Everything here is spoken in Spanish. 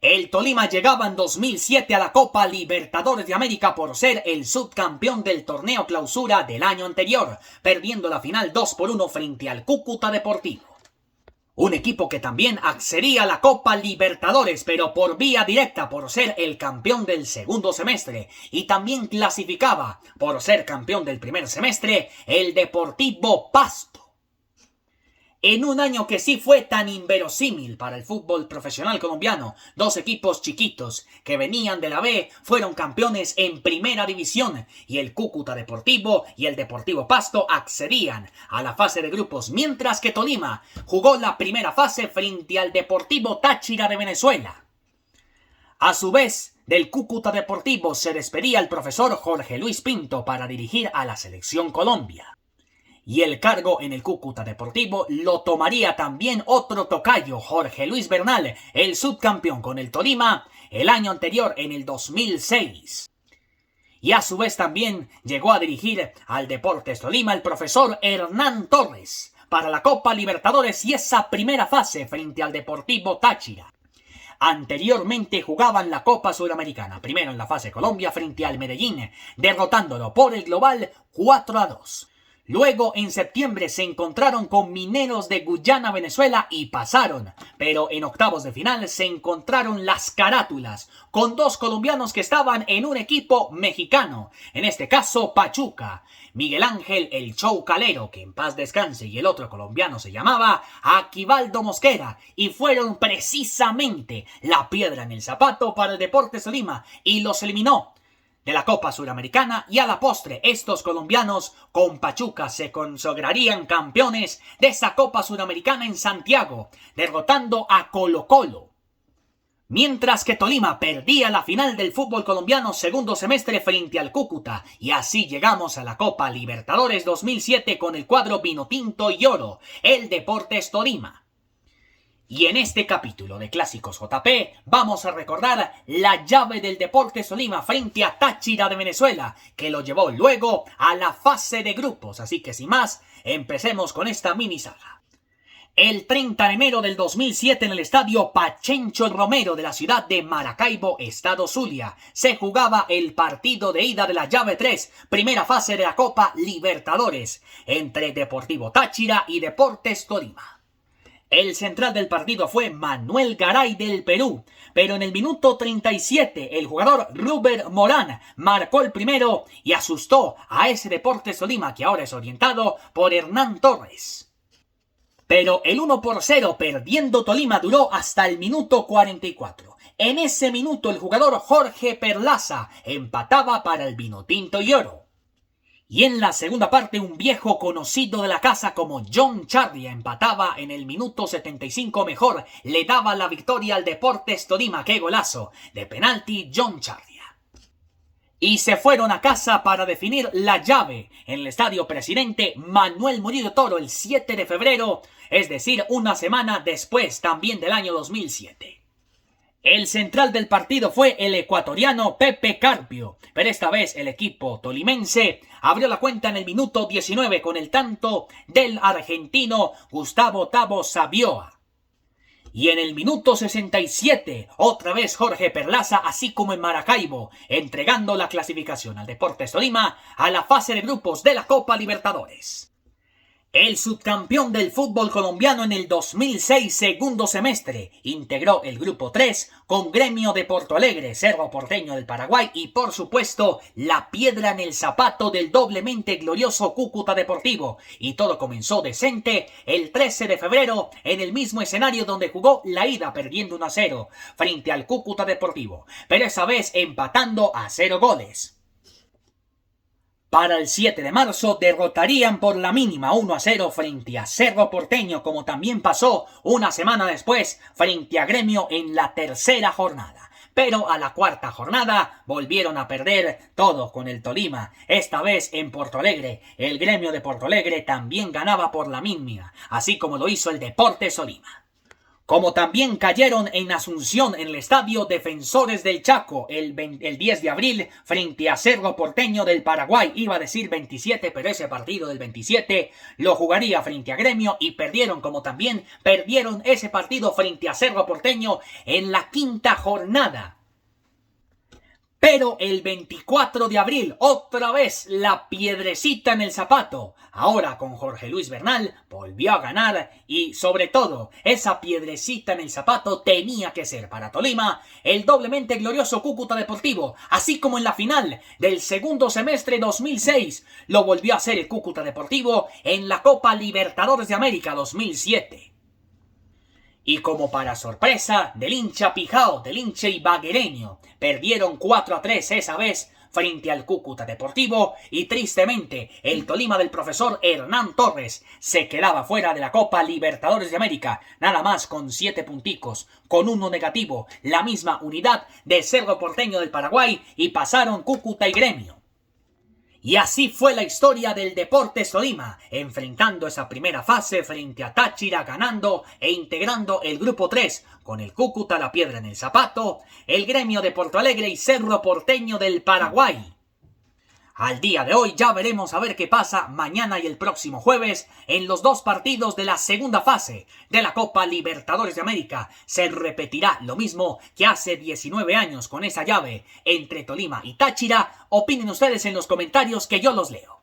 El Tolima llegaba en 2007 a la Copa Libertadores de América por ser el subcampeón del torneo clausura del año anterior, perdiendo la final 2-1 frente al Cúcuta Deportivo. Un equipo que también accedía a la Copa Libertadores, pero por vía directa por ser el campeón del segundo semestre, y también clasificaba por ser campeón del primer semestre el Deportivo Pasto. En un año que sí fue tan inverosímil para el fútbol profesional colombiano, dos equipos chiquitos que venían de la B fueron campeones en primera división y el Cúcuta Deportivo y el Deportivo Pasto accedían a la fase de grupos, mientras que Tolima jugó la primera fase frente al Deportivo Táchira de Venezuela. A su vez, del Cúcuta Deportivo se despedía el profesor Jorge Luis Pinto para dirigir a la Selección Colombia. Y el cargo en el Cúcuta Deportivo lo tomaría también otro tocayo, Jorge Luis Bernal, el subcampeón con el Tolima el año anterior, en el 2006. Y a su vez también llegó a dirigir al Deportes Tolima el profesor Hernán Torres para la Copa Libertadores y esa primera fase frente al Deportivo Táchira. Anteriormente jugaban la Copa Sudamericana, primero en la fase Colombia frente al Medellín, derrotándolo por el global 4-2. Luego, en septiembre, se encontraron con Mineros de Guyana, Venezuela y pasaron. Pero en octavos de final se encontraron las carátulas con dos colombianos que estaban en un equipo mexicano. En este caso, Pachuca. Miguel Ángel El Chou Calero, que en paz descanse, y el otro colombiano se llamaba Aquivaldo Mosquera. Y fueron precisamente la piedra en el zapato para el Deportes Tolima y los eliminó de la Copa Suramericana, y a la postre estos colombianos con Pachuca se consagrarían campeones de esa Copa Suramericana en Santiago, derrotando a Colo-Colo. Mientras que Tolima perdía la final del fútbol colombiano segundo semestre frente al Cúcuta, y así llegamos a la Copa Libertadores 2007 con el cuadro vinotinto y oro, el Deportes Tolima. Y en este capítulo de Clásicos JP vamos a recordar la llave del Deportes Tolima frente a Táchira de Venezuela, que lo llevó luego a la fase de grupos. Así que sin más, empecemos con esta mini saga. El 30 de enero del 2007 en el estadio Pachencho Romero de la ciudad de Maracaibo, estado Zulia, se jugaba el partido de ida de la llave 3, primera fase de la Copa Libertadores, entre Deportivo Táchira y Deportes Tolima. El central del partido fue Manuel Garay del Perú, pero en el minuto 37 el jugador Ruber Morán marcó el primero y asustó a ese Deportes Tolima que ahora es orientado por Hernán Torres. Pero el 1-0 perdiendo Tolima duró hasta el minuto 44. En ese minuto el jugador Jorge Perlaza empataba para el vinotinto y oro. Y en la segunda parte un viejo conocido de la casa como John Charria empataba en el minuto 75 mejor, le daba la victoria al Deportes Tolima. ¡Qué golazo! De penalti John Charria. Y se fueron a casa para definir la llave en el Estadio Presidente Manuel Murillo Toro el 7 de febrero, es decir, una semana después también del año 2007. El central del partido fue el ecuatoriano Pepe Carpio, pero esta vez el equipo tolimense abrió la cuenta en el minuto 19 con el tanto del argentino Gustavo Tabo Sabioa. Y en el minuto 67, otra vez Jorge Perlaza, así como en Maracaibo, entregando la clasificación al Deportes Tolima a la fase de grupos de la Copa Libertadores. El subcampeón del fútbol colombiano en el 2006 segundo semestre integró el grupo 3 con Gremio de Porto Alegre, Cerro Porteño del Paraguay y por supuesto la piedra en el zapato del doblemente glorioso Cúcuta Deportivo. Y todo comenzó decente el 13 de febrero en el mismo escenario donde jugó la ida perdiendo 1-0 frente al Cúcuta Deportivo, pero esa vez empatando a 0 goles. Para el 7 de marzo derrotarían por la mínima 1-0 frente a Cerro Porteño, como también pasó una semana después frente a Gremio en la tercera jornada. Pero a la cuarta jornada volvieron a perder todos con el Tolima. Esta vez en Porto Alegre, el Gremio de Porto Alegre también ganaba por la mínima, así como lo hizo el Deportes Tolima. Como también cayeron en Asunción en el estadio Defensores del Chaco el 10 de abril frente a Cerro Porteño del Paraguay. Iba a decir 27, pero ese partido del 27 lo jugaría frente a Gremio y perdieron, como también perdieron ese partido frente a Cerro Porteño en la quinta jornada. Pero el 24 de abril, otra vez la piedrecita en el zapato. Ahora con Jorge Luis Bernal volvió a ganar y sobre todo esa piedrecita en el zapato tenía que ser para Tolima el doblemente glorioso Cúcuta Deportivo, así como en la final del segundo semestre 2006 lo volvió a hacer el Cúcuta Deportivo en la Copa Libertadores de América 2007. Y como para sorpresa del hincha pijao, del hincha ibaguereño, perdieron 4-3 esa vez frente al Cúcuta Deportivo y tristemente el Tolima del profesor Hernán Torres se quedaba fuera de la Copa Libertadores de América, nada más con 7 punticos, con 1 negativo, la misma unidad de Cerro Porteño del Paraguay y pasaron Cúcuta y Gremio. Y así fue la historia del Deportes Tolima, enfrentando esa primera fase frente a Táchira, ganando e integrando el grupo 3, con el Cúcuta la piedra en el zapato, el Gremio de Porto Alegre y Cerro Porteño del Paraguay. Al día de hoy ya veremos a ver qué pasa mañana y el próximo jueves en los 2 partidos de la segunda fase de la Copa Libertadores de América. Se repetirá lo mismo que hace 19 años con esa llave entre Tolima y Táchira. Opinen ustedes en los comentarios que yo los leo.